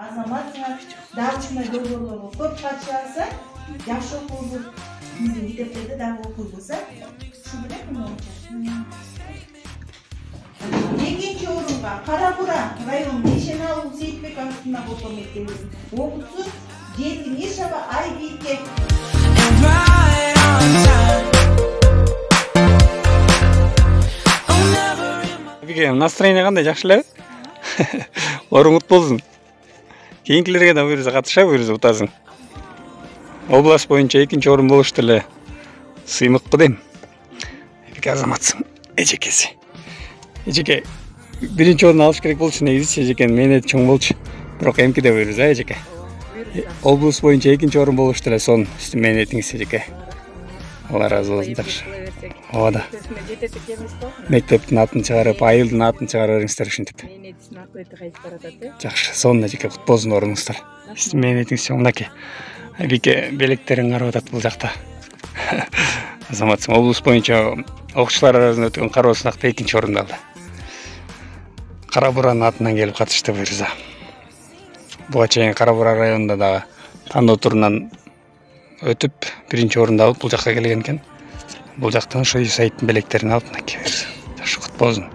Азаматыңа дагы ушундай долбоорлорго көп катышасың, жакшы окуйбуз. Биздин мектептерде дагы окуйбуз, Ушу белек менин. Экинчи орунга Кара Бура районунун Ишен ауылы Сейитбек атындагы орто мектебинин окуучусу Жетимишова Айбике. Айбике, настроение кандай, жакшы элеби? Оруңут болсун. Кийинкилерге да буюрса катышабы, утасың. Область боюнча экинчи орун болушту эле сыймыкпы дейм. Айбике азаматсың, эжекеси. Эжеке, биринчи орун алыш керек болчу негизи, эжекен менен чоң болчу. Бирок эмкиде буюрса, эжеке. Область боюнча экинчи орун болушту эле сонун менетиңиз, эжеке. Алла разы болсун, жакшы. Ооба. Мектептин атын чыгарып, айылдын атын чыгарып бериңиздер ушинтип. Жакшы, сонун эжеке, кут болсун орунуңуздар. Менетиңиз мынакей. Айбике белектерин карап атат бул жакта. Азаматсың, область боюнча окуучулар арасында өткөн кароо сынакта экинчи орунду алды. Кара Буранын атынан келип катышты буюрса. Буга чейин Кара Бура районунда дагы тандоо турунан өтүп, биринчи орунду алып бул жакка келген экен. Бул жактан ошо Исаевдин белектерин алып, мынакей. Жакшы, кут болсун.